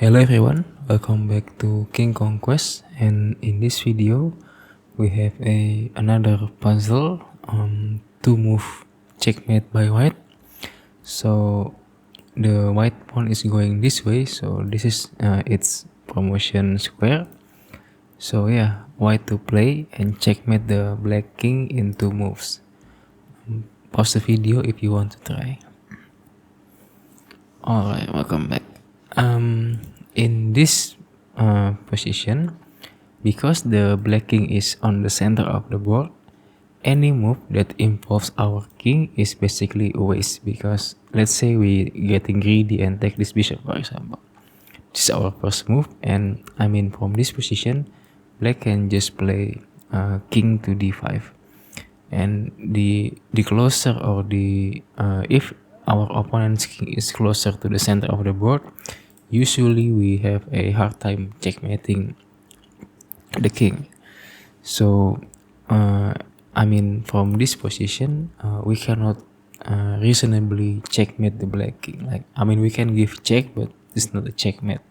Hello everyone, welcome back to King Conquest, and in this video we have another puzzle to move checkmate by white. So the white pawn is going this way, so this is its promotion square. So yeah, white to play and checkmate the black king in 2 moves. Pause the video if you want to try. Alright, welcome back. In this position, because the black king is on the center of the board, any move that involves our king is basically a waste, because let's say we getting greedy and take this bishop, for example. This is our first move, and from this position, black can just play king to d5, and the closer or the if our opponent's king is closer to the center of the board, usually we have a hard time checkmating the king. So from this position, we cannot reasonably checkmate the black king. We can give check, but it's not a checkmate.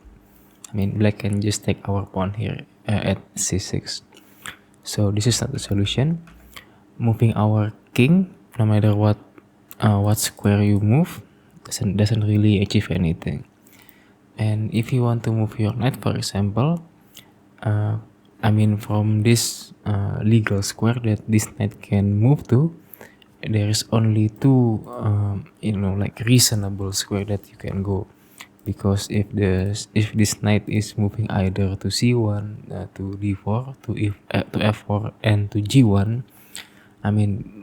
Black can just take our pawn here at c6. So this is not the solution. Moving our king, no matter what square you move, doesn't really achieve anything. And if you want to move your knight, for example, from this legal square that this knight can move to, there is only two reasonable square that you can go. Because if this knight is moving either to c1, to d4, to f4, and to g1,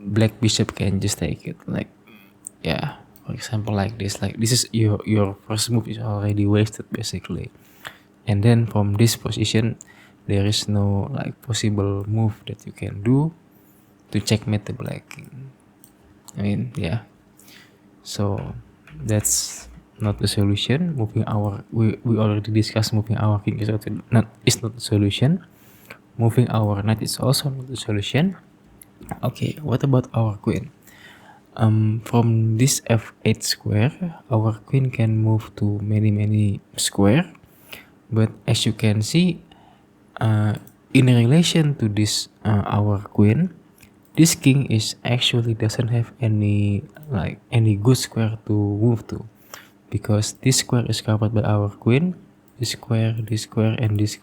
black bishop can just take it. For example, like this is your first move is already wasted basically. And then from this position, there is no possible move that you can do to checkmate the black king. So that's not the solution. We already discussed moving our king is not the solution. Moving our knight is also not the solution. Okay, what about our queen? From this f8 square, our queen can move to many square, but as you can see, in relation to this our queen, this king is actually doesn't have any good square to move to, because this square is covered by our queen, this square, and this square, and this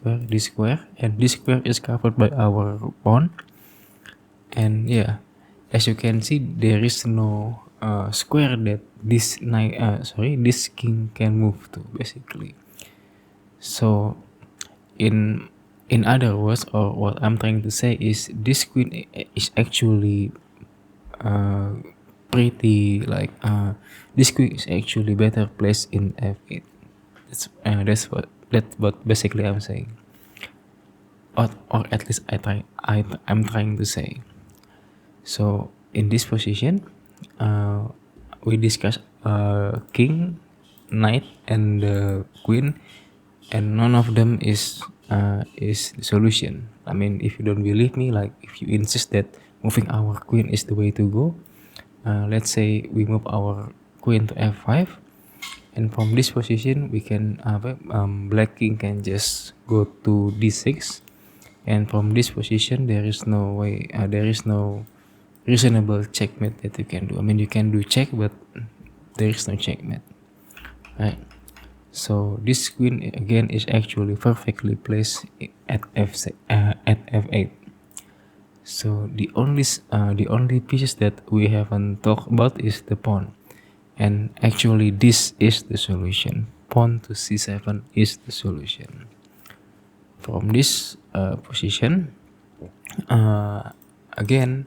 square is covered by our pawn. And yeah, as you can see, there is no square that this king can move to basically. So in other words, or what I'm trying to say is, this queen is actually this queen is actually better placed in f8. That's what basically I'm saying, or at least I'm trying to say. So in this position, we discuss king, knight, and queen, and none of them is the solution. If you don't believe me, if you insist that moving our queen is the way to go, let's say we move our queen to f5, and from this position we can black king can just go to d6, and from this position there is no way, there is no reasonable checkmate that you can do. You can do check, but there is no checkmate, right? So this queen again is actually perfectly placed at f8. So the only pieces that we haven't talked about is the pawn, and actually this is the solution. Pawn to c7 is the solution. From this position, again,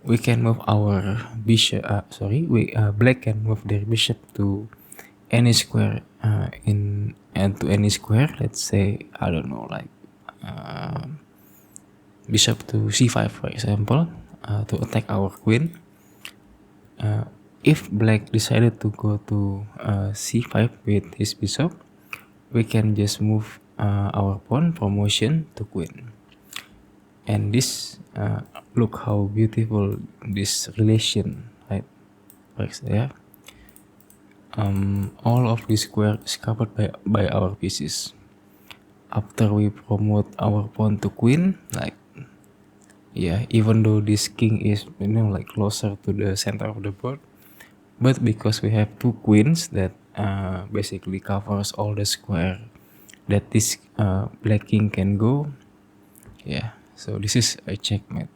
we can move our bishop. Black can move their bishop to any square to any square. Let's say, I don't know, bishop to c5, for example, to attack our queen. If black decided to go to c5 with his bishop, we can just move our pawn promotion to queen. And this look how beautiful this relation, right, works there. all of the square is covered by our pieces. After we promote our pawn to queen, like, yeah, even though this king is like closer to the center of the board, but because we have two queens that basically covers all the square that this black king can go, yeah, so this is a checkmate.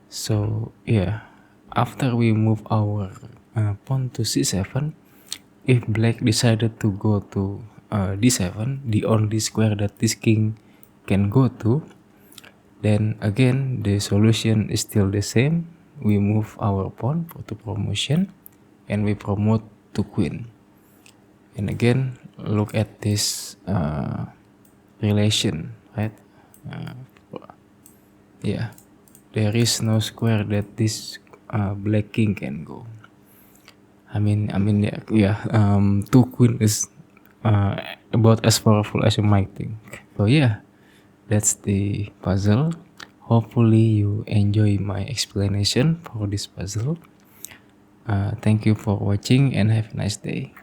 So yeah, after we move our pawn to c7, if black decided to go to d7, the only square that this king can go to, then again the solution is still the same. We move our pawn to promotion and we promote to queen. And again, look at this relation, right? Uh, yeah, there is no square that this black king can go. Two queen is about as powerful as you might think. So yeah, that's the puzzle. Hopefully you enjoy my explanation for this puzzle. Thank you for watching and have a nice day.